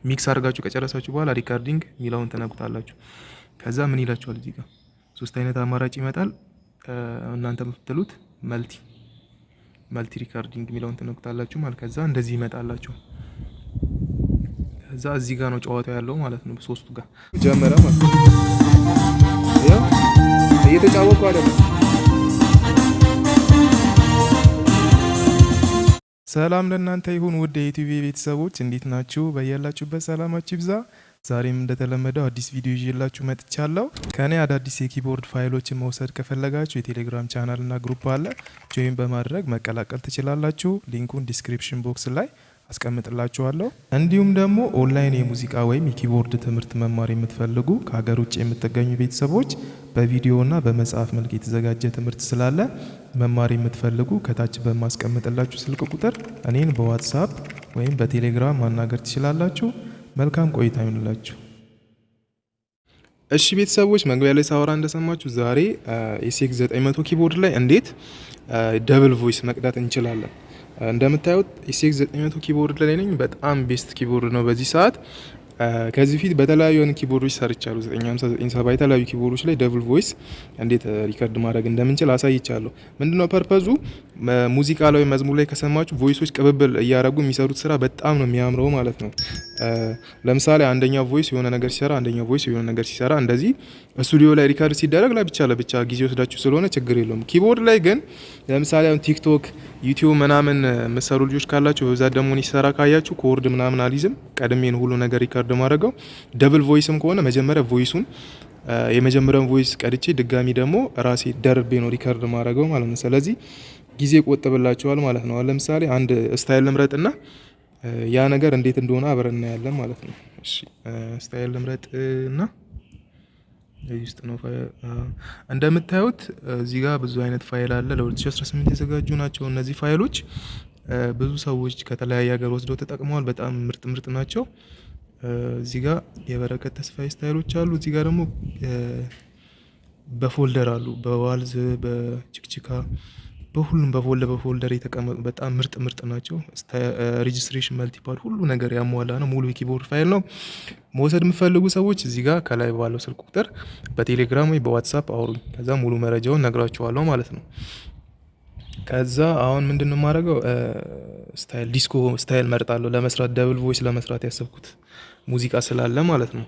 ሚክስ አድርጋችሁ ከጨረሳችሁ በኋላ ሪካርዲንግ ሚላውን ተነኩታላችሁ። ከዛ ምን ይላችኋል እዚህ ጋር 3 አይነት አማራጭ ይመጣል። እናንተ የምትሉት መልቲ ሪካርዲንግ ሚላውን ተነኩታላችሁ ማለት ከዛ እንደዚህ ይመጣላችሁ። ከዛ እዚህ ጋር ነው ጨዋታው ያለው ማለት ነው። በሶስቱ ጋር ጀመረ ማለት ነው። ያው እየተጫወቱ አይደለም። ሰላም ለእናንተ ይሁን ውድ የዩቲዩብ ቤተሰቦች እንዴት ናችሁ? በያላችሁበት ሰላማችሁ ይብዛ። ዛሬም እንደተለመደው አዲስ ቪዲዮ ይዤላችሁ መጥቻለሁ። ከኔ አዳዲስ የኪቦርድ ፋይሎችን መውሰድ ከፈለጋችሁ የቴሌግራም ቻናል እና ግሩፕ አለ። ጆይን በማድረግ መቀላቀል ትችላላችሁ። ሊንኩን ዲስክሪፕሽን ቦክስ ላይ አስቀምጥላችኋለሁ። እንዲሁም ደግሞ ኦንላይን የሙዚቃ ወይም የኪቦርድ ትምህርት መማር የምትፈልጉ ከሀገር ውጭ የምትገኙ ቤተሰቦች በቪዲዮና በመጽሐፍ መልክ የተዘጋጀ ትምህርት ስላለ መማር የምትፈልጉ ከታች በማስቀምጥላችሁ ስልክ ቁጥር እኔን በዋትስአፕ ወይም በቴሌግራም ማናገር ትችላላችሁ። መልካም ቆይታ ይሁንላችሁ። እሺ ቤተሰቦች መግቢያ ላይ ሳወራ እንደሰማችሁ ዛሬ ኤስኤክስ 900 ኪቦርድ ላይ እንዴት ደብል ቮይስ መቅዳት እንችላለን። እንደምታዩት ኤስኤክስ 900 ኪቦርድ ላይ ነኝ። በጣም ቤስት ኪቦርድ ነው በዚህ ሰዓት። ከዚህ ፊት በተለያዩ ኪቦርዶች ሰርቻለሁ። 950 970 የተለያዩ ኪቦርዶች ላይ ደብል ቮይስ እንዴት ሪከርድ ማድረግ እንደምንችል አሳይቻለሁ። ምንድነው ፐርፐዙ? ሙዚቃ ላይ መዝሙር ላይ ከሰማችሁ ቮይሶች ቅብብል እያደረጉ የሚሰሩት ስራ በጣም ነው የሚያምረው ማለት ነው። ለምሳሌ አንደኛው ቮይስ የሆነ ነገር ሲሰራ፣ አንደኛው ቮይስ የሆነ ነገር ሲሰራ እንደዚህ ስቱዲዮ ላይ ሪከርድ ሲደረግ ለብቻ ጊዜ ወስዳችሁ ስለሆነ ችግር የለውም። ኪቦርድ ላይ ግን ለምሳሌ አሁን ቲክቶክ፣ ዩቲዩብ ምናምን መሰሩ ልጆች ካላችሁ በብዛት ደግሞ ሲሰራ ካያችሁ ኮርድ ምናምን አልይዝም። ቀድሜ ነው ሁሉ ነገር ሪከርድ ማድረገው። ደብል ቮይስም ከሆነ መጀመሪያ ቮይሱን የመጀመሪያውን ቮይስ ቀድቼ ድጋሚ ደግሞ ራሴ ደርቤ ነው ሪከርድ ማድረገው ማለት ነው። ስለዚህ ጊዜ ቆጥብላችኋል ማለት ነው። ለምሳሌ አንድ ስታይል ልምረጥና ያ ነገር እንዴት እንደሆነ አብረን እናያለን ማለት ነው። እሺ ስታይል ልምረጥና እዚህ ውስጥ ነው እንደምታዩት እዚህ ጋር ብዙ አይነት ፋይል አለ። ለ2018 የተዘጋጁ ናቸው እነዚህ ፋይሎች። ብዙ ሰዎች ከተለያየ ሀገር ወስደው ተጠቅመዋል። በጣም ምርጥ ናቸው። እዚህ ጋር የበረከት ተስፋዬ ስታይሎች አሉ። እዚህ ጋር ደግሞ በፎልደር አሉ። በዋልዝ በችክችካ በሁሉም በፎልደር የተቀመጡ በጣም ምርጥ ናቸው። ሬጂስትሬሽን መልቲፓድ ሁሉ ነገር ያሟላ ነው። ሙሉ የኪቦርድ ፋይል ነው። መውሰድ የምፈልጉ ሰዎች እዚህ ጋር ከላይ ባለው ስልክ ቁጥር በቴሌግራም ወይ በዋትስአፕ አውሩኝ። ከዛ ሙሉ መረጃውን ነግራችኋለሁ ማለት ነው። ከዛ አሁን ምንድነው የማደርገው? ዲስኮ ስታይል መርጣለሁ ለመስራት ደብል ቮይስ ለመስራት ያሰብኩት ሙዚቃ ስላለ ማለት ነው።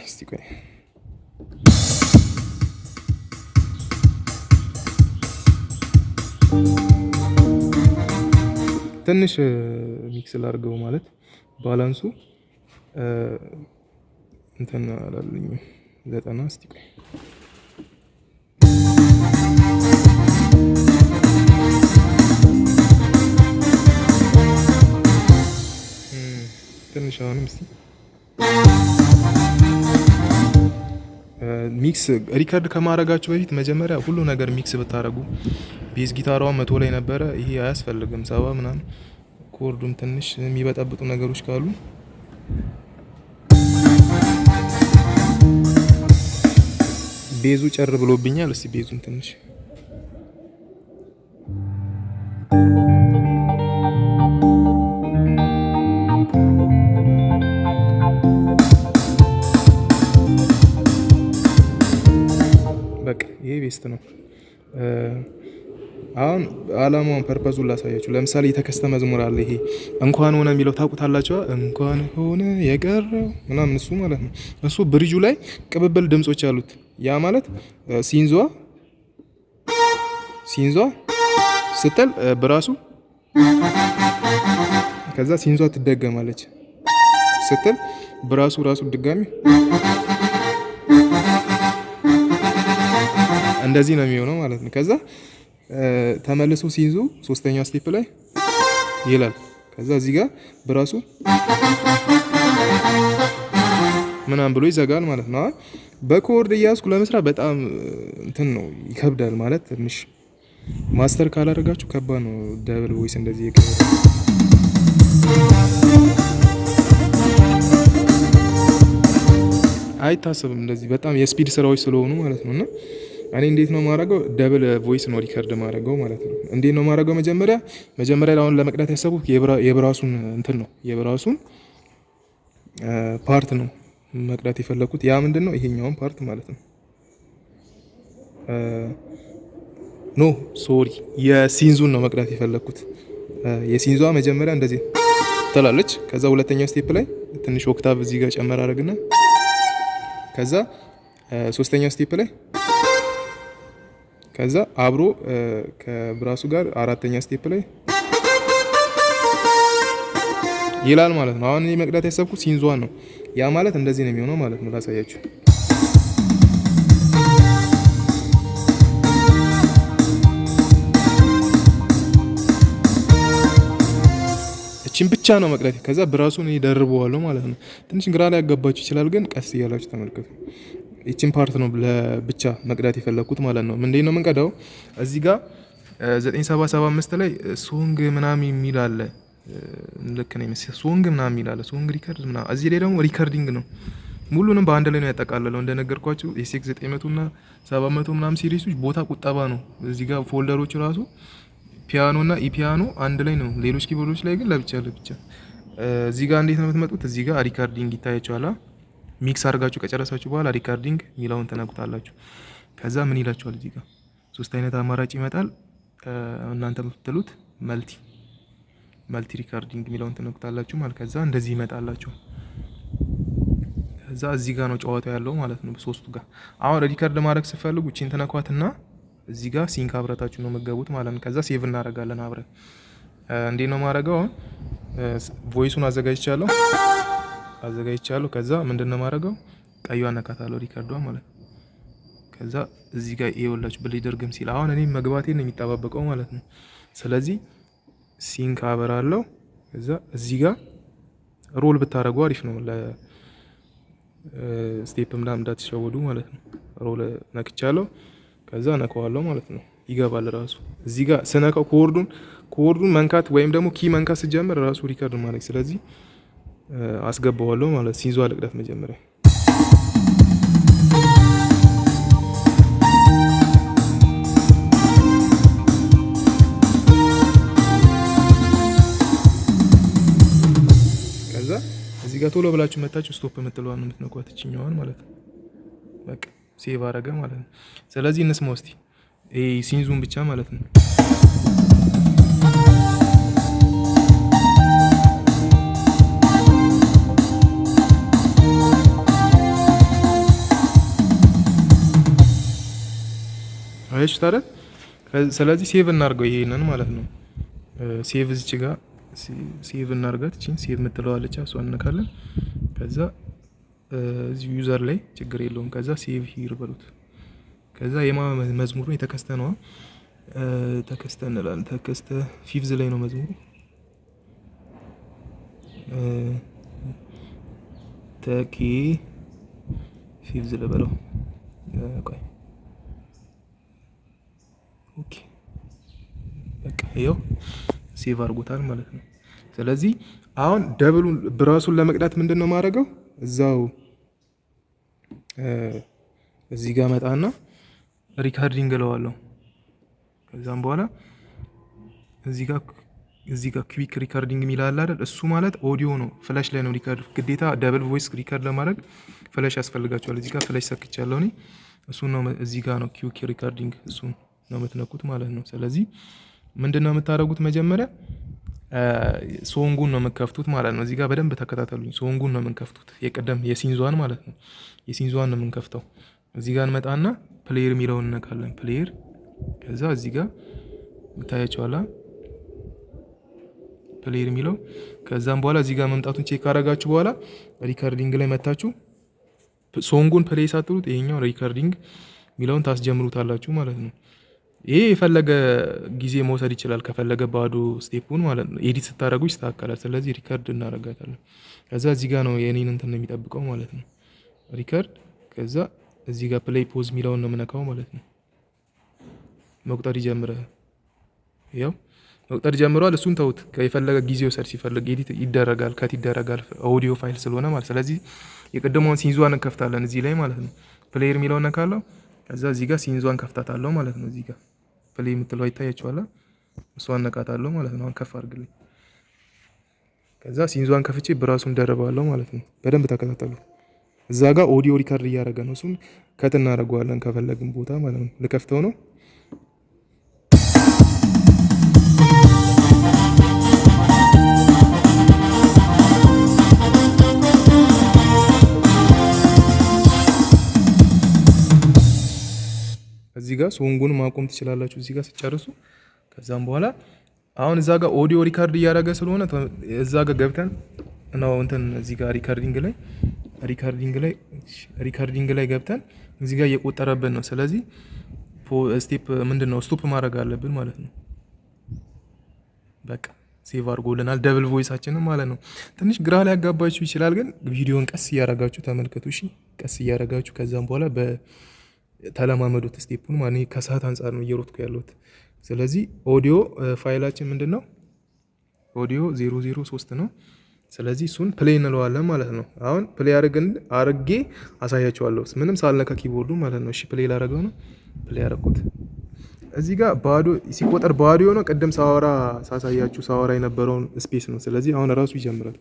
እስቲ ቆይ ትንሽ ሚክስ ላድርገው ማለት ባላንሱ እንትን አላለኝ 90 እስቲ ቆይ ትንሽ አሁንም እስቲ ሚክስ ሪከርድ ከማድረጋችሁ በፊት መጀመሪያ ሁሉ ነገር ሚክስ ብታረጉ። ቤዝ ጊታሯ 100 ላይ ነበረ። ይሄ አያስፈልግም 70 ምናምን። ኮርዱም ትንሽ የሚበጠብጡ ነገሮች ካሉ ቤዙ ጨር ብሎብኛል። እስቲ ቤዙን ትንሽ ይሄ ቤስት ነው። አሁን አላማውን ፐርፐዙን ላሳያችሁ። ለምሳሌ የተከስተ መዝሙር አለ። ይሄ እንኳን ሆነ የሚለው ታውቁታላችሁ። እንኳን ሆነ የቀረው ምናምን እሱ ማለት ነው። እሱ ብሪጁ ላይ ቅብብል ድምጾች አሉት። ያ ማለት ሲንዟ ስትል በራሱ ከዛ ሲንዟ ትደገማለች ስትል በራሱ ድጋሚ እንደዚህ ነው የሚሆነው ማለት ነው። ከዛ ተመልሶ ሲይዙ ሶስተኛው ስቴፕ ላይ ይላል። ከዛ እዚህ ጋር በራሱ ምናምን ብሎ ይዘጋል ማለት ነው። በኮርድ እያዝኩ ለመስራት በጣም እንትን ነው ይከብዳል ማለት ትንሽ ማስተር ካላደረጋችሁ ከባድ ነው። ደብል ቮይስ እንደዚህ አይታሰብም እንደዚህ በጣም የስፒድ ስራዎች ስለሆኑ ማለት ነውና እኔ እንዴት ነው ማረገው? ደብል ቮይስ ነው ሪከርድ ማረገው ማለት ነው። እንዴት ነው ማረገው? መጀመሪያ አሁን ለመቅዳት ያሰቡት የብራሱን እንትን ነው የብራሱን ፓርት ነው መቅዳት የፈለኩት። ያ ምንድነው ይሄኛውን ፓርት ማለት ነው። ኖ ሶሪ የሲንዙን ነው መቅዳት የፈለኩት። የሲንዟ መጀመሪያ እንደዚህ ትላለች። ከዛ ሁለተኛው ስቴፕ ላይ ትንሽ ኦክታቭ እዚህ ጋር ጨመር አድርግና ከዛ ሶስተኛው ስቴፕ ላይ ከዛ አብሮ ከብራሱ ጋር አራተኛ ስቴፕ ላይ ይላል ማለት ነው። አሁን እኔ መቅዳት ያሰብኩት ሲንዟን ነው። ያ ማለት እንደዚህ ነው የሚሆነው ማለት ነው። ላሳያችሁ። እቺን ብቻ ነው መቅዳት። ከዛ ብራሱን ይደርበዋለሁ ማለት ነው። ትንሽ ግራ ላይ ያጋባችሁ ይችላል፣ ግን ቀስ እያላችሁ ተመልከቱ። እቺን ፓርት ነው ለብቻ መቅዳት የፈለኩት ማለት ነው። ምንድነው ነው የምንቀዳው? እዚህ ጋር 9775 ላይ ሶንግ ምናምን የሚል አለ። ልክ ነው የሚመስል ሶንግ ምናምን የሚል አለ። ሶንግ ሪከርድ ምናምን። እዚህ ላይ ደግሞ ሪከርዲንግ ነው። ሙሉንም በአንድ ላይ ነው ያጠቃለለው። እንደነገርኳችሁ ኤስኤክስ 900 እና 700 ምናምን ሲሪሶች ቦታ ቁጠባ ነው። እዚህ ጋር ፎልደሮች ራሱ ፒያኖ እና ኢፒያኖ አንድ ላይ ነው። ሌሎች ኪቦርዶች ላይ ግን ለብቻ ለብቻ። እዚህ ጋር እንዴት ነው የምትመጡት? እዚህ ጋር ሪከርዲንግ ይታያችኋል። ሚክስ አድርጋችሁ ከጨረሳችሁ በኋላ ሪከርዲንግ ሚላውን ተነኩታላችሁ። ከዛ ምን ይላችኋል? እዚህ ጋር 3 አይነት አማራጭ ይመጣል። እናንተ የምትሉት መልቲ ሪከርዲንግ ሚላውን ተነኩታላችሁ ማለት። ከዛ እንደዚህ ይመጣላችሁ። ከዛ እዚህ ጋር ነው ጨዋታው ያለው ማለት ነው። ሶስቱ ጋር አሁን ሪከርድ ማድረግ ስትፈልጉ እቺን ተነኳትና እዚህ ጋር ሲንክ አብረታችሁ ነው መገቡት ማለት ነው። ከዛ ሴቭ እናደርጋለን አብረን። እንዴት ነው ማድረገው? አሁን ቮይሱን አዘጋጅቻለሁ። ከዛ ምንድነው ማድረገው? ቀዩ አነካታለሁ ሪከርዷ ማለት ነው። ከዛ እዚህ ጋር ይኸውላችሁ ብሌደር ግም ሲል አሁን እኔ መግባቴን ነው የሚጠባበቀው ማለት ነው። ስለዚህ ሲንክ አበራለሁ። ከዛ እዚህ ጋር ሮል ብታረጉ አሪፍ ነው። ለስቴፕ ምናምን እንዳትሸወዱ ማለት ነው። ሮል ነክቻለሁ። ከዛ ነካዋለሁ ማለት ነው። ይገባል ራሱ። እዚህ ጋር ስነካው ኮርዱን መንካት ወይም ደግሞ ኪ መንካት ስጀምር ራሱ ሪከርድ ማለት። ስለዚህ አስገባዋለሁ ማለት ሲንዟ ልቅዳት መጀመሪያ ከዛ እዚህ ጋር ቶሎ ብላችሁ መታችሁ ስቶፕ የምትለዋን የምትነኳት እችኛዋን ማለት ነው። በቃ ሴቭ አረገ ማለት ነው። ስለዚህ እንስማው እስቲ ይሄ ሲንዙን ብቻ ማለት ነው። አይሽ ታዲያ ስለዚህ ሴቭ እናርገው ይሄንን ማለት ነው። ሴቭ እዚህ ጋር ሴቭ እናርጋት። እቺን ሴቭ የምትለዋለች እሷን እንነካለን። ከዛ እዚህ ዩዘር ላይ ችግር የለውም። ከዛ ሴቭ ሂር በሉት። ከዛ መዝሙሩ የተከስተ ነው። ተከስተ እንላለን። ተከስተ ፊፍዝ ላይ ነው መዝሙሩ። ተኪ ፊፍዝ ልበለው። ቆይ ኦኬ በቃ ይኸው ሴቭ አድርጎታል ማለት ነው። ስለዚህ አሁን ደብሉን ብራሱን ለመቅዳት ምንድነው ማድረገው? እዛው እዚህ ጋር መጣና ሪከርዲንግ እለዋለሁ። ከዛም በኋላ እዚህ ጋር ኩዊክ ሪከርዲንግ የሚል አለ አይደል? እሱ ማለት ኦዲዮ ነው። ፍላሽ ላይ ነው ሪከርድ። ግዴታ ደብል ቮይስ ሪከርድ ለማድረግ ፍላሽ ያስፈልጋቸዋል። እዚህ ጋር ፍላሽ ሰክቻለሁ እኔ። እሱን ነው እዚህ ጋር ነው ኩዊክ ሪከርዲንግ፣ እሱን ነው የምትነኩት ማለት ነው። ስለዚህ ምንድነው የምታደርጉት? መጀመሪያ ሶንጉን ነው የምከፍቱት ማለት ነው። እዚህ ጋር በደንብ ተከታተሉኝ። ሶንጉን ነው የምንከፍቱት፣ የቀደም የሲንዟን ማለት ነው። የሲንዟን ነው የምንከፍተው። እዚህ ጋር እንመጣና ፕሌየር የሚለውን እንነካለን። ፕሌየር ከዛ እዚህ ጋር ታያቸዋላ ፕሌየር የሚለው። ከዛም በኋላ እዚህ ጋር መምጣቱን ቼክ ካደረጋችሁ በኋላ ሪከርዲንግ ላይ መታችሁ ሶንጉን ፕሌይ ሳትሉት ይሄኛው ሪከርዲንግ የሚለውን ታስጀምሩታላችሁ ማለት ነው። ይሄ የፈለገ ጊዜ መውሰድ ይችላል። ከፈለገ ባዶ ስቴፑን ማለት ነው ኤዲት ስታደርጉ ይስተካከላል። ስለዚህ ሪከርድ እናደርጋታለን። ከዛ እዚህ ጋር ነው የኔን እንትን ነው የሚጠብቀው ማለት ነው ሪከርድ። ከዛ እዚህ ጋር ፕሌይ ፖዝ የሚለውን ነው የምነካው ማለት ነው። መቁጠር ይጀምራል። ያው መቁጠር ጀምሯል። እሱን ተውት። የፈለገ ጊዜ ወሰድ ሲፈልግ ኤዲት ይደረጋል፣ ከት ይደረጋል ኦዲዮ ፋይል ስለሆነ ማለት። ስለዚህ የቀደመውን ሲንዟን እንከፍታለን እዚህ ላይ ማለት ነው። ፕሌየር የሚለውን ነካለሁ። ከዛ እዚህ ጋር ሲንዟን ከፍታታለሁ ማለት ነው። እዚህ ጋር ፕሌይ የምትለው ይታያችኋል። እሷን ነካታለሁ ማለት ነው። አሁን ከፍ አድርግልኝ። ከዛ ሲንዟን ከፍቼ ብራሱን ደርባለሁ ማለት ነው። በደንብ ተከታተሉ። እዛ ጋር ኦዲዮ ሪካርድ እያደረገ ነው። እሱን ከት እናደርገዋለን ከፈለግን ቦታ ማለት ነው። ልከፍተው ነው። እዚህ ጋር ሶንጉን ማቆም ትችላላችሁ እዚህ ጋር ሲጨርሱ። ከዛም በኋላ አሁን እዛ ጋር ኦዲዮ ሪካርድ እያደረገ ስለሆነ እዛ ጋር ገብተን ነው እንትን እዚህ ጋር ሪካርዲንግ ላይ ገብተን እዚህ ጋር እየቆጠረብን ነው። ስለዚህ ስቴፕ ምንድነው ስቶፕ ማድረግ አለብን ማለት ነው። በቃ ሴቭ አድርጎልናል ደብል ቮይሳችንን ማለት ነው። ትንሽ ግራ ላይ ያጋባችሁ ይችላል፣ ግን ቪዲዮን ቀስ እያረጋችሁ ተመልከቱ። እሺ ቀስ እያረጋችሁ ከዛም በኋላ በተለማመዱት ስቴፑን ማለት ከሰዓት አንጻር ነው እየሮጥኩ ያለሁት። ስለዚህ ኦዲዮ ፋይላችን ምንድነው ኦዲዮ 003 ነው። ስለዚህ እሱን ፕሌይ እንለዋለን ማለት ነው። አሁን ፕሌይ አርጌ አሳያችኋለሁ ምንም ሳልነካ ኪቦርዱ ማለት ነው። እሺ ፕሌይ ላረገው ነው። ፕሌይ አረኩት። እዚህ ጋር ባዶ ሲቆጠር ባዶ ነው። ቀደም ሳወራ የነበረውን ስፔስ ነው። ስለዚህ አሁን ራሱ ይጀምራል።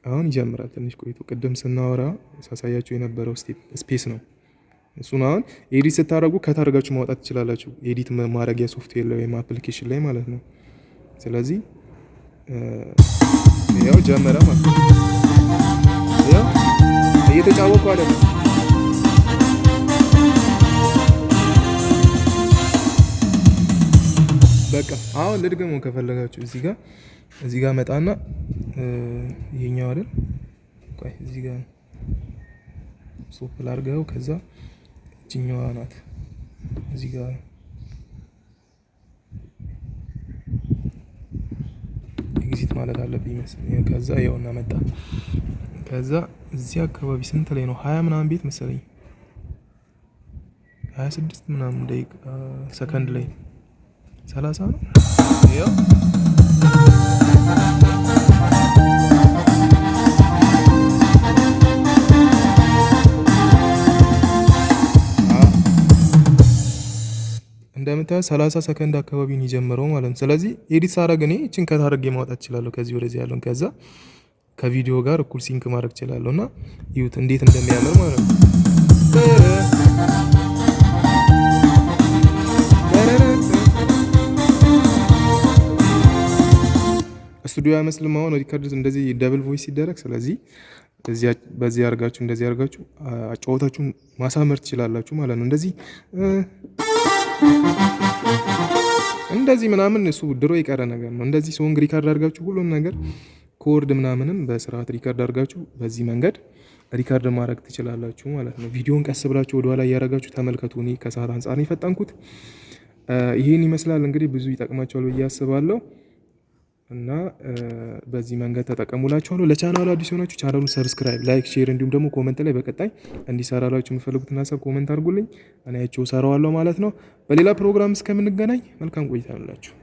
አሁን ይጀምራል። ትንሽ ቆይቶ ቅድም ስናወራ ሳሳያችሁ የነበረው ስፔስ ነው። እሱን አሁን ኤዲት ስታደርጉ ከታርጋችሁ ማውጣት ትችላላችሁ። ኤዲት ማድረጊያ ሶፍትዌር ላይ ወይም አፕሊኬሽን ላይ ማለት ነው። ስለዚህ ያው ጀመረ ማለት ነው። ያው እየተጫወቱ አይደለም። በቃ አሁን ልድገመው ከፈለጋችሁ እዚህ ጋር መጣና ይሄኛው አይደል? ቆይ እዚህ ጋር ሶፕ ላድርገው። ከዛ እቺኛዋ ናት እዚህ ጋር ኤግዚት ማለት አለብኝ መሰለኝ። ከዛ ይኸውና መጣ። ከዛ እዚህ አካባቢ ስንት ላይ ነው? 20 ምናምን ቤት መሰለኝ 26 ምናምን ደቂቃ ሰከንድ ላይ 30 ነው። ያው እንደምታዩት 30 ሰከንድ አካባቢ ነው የጀመረው ማለት ነው። ስለዚህ ኤዲት ሳደርግ እኔ እቺን ከት አድርጌ ማውጣት እችላለሁ ከዚህ ወደዚህ ያለውን። ከዛ ከቪዲዮ ጋር እኩል ሲንክ ማድረግ እችላለሁ እና ይዩት እንዴት እንደሚያምር ማለት ነው። ስቱዲዮ አይመስልም አሁን ሪከርድ እንደዚህ ደብል ቮይስ ሲደረግ። ስለዚህ በዚህ አድርጋችሁ እንደዚህ አድርጋችሁ አጫወታችሁን ማሳመር ትችላላችሁ ማለት ነው። እንደዚህ ምናምን እሱ ድሮ የቀረ ነገር ነው። እንደዚህ ሶንግ ሪካርድ አድርጋችሁ ሁሉን ነገር ኮርድ ምናምንም በስርዓት ሪካርድ አድርጋችሁ በዚህ መንገድ ሪካርድ ማድረግ ትችላላችሁ ማለት ነው። ቪዲዮን ቀስ ብላችሁ ወደኋላ እያደረጋችሁ ተመልከቱ። እኔ ከሰዓት አንጻር ነው የፈጠንኩት። ይሄን ይመስላል እንግዲህ ብዙ ይጠቅማችኋል ብዬ አስባለሁ እና በዚህ መንገድ ተጠቀሙላችኋለሁ። ለቻናሉ አዲስ ሆናችሁ ቻናሉን ሰብስክራይብ፣ ላይክ፣ ሼር እንዲሁም ደግሞ ኮሜንት ላይ በቀጣይ እንዲሰራላችሁ የምፈልጉትን ሀሳብ ኮሜንት አድርጉልኝ። እኔ አይቼው እሰራዋለሁ ማለት ነው። በሌላ ፕሮግራም እስከምንገናኝ መልካም ቆይታ ይሁንላችሁ።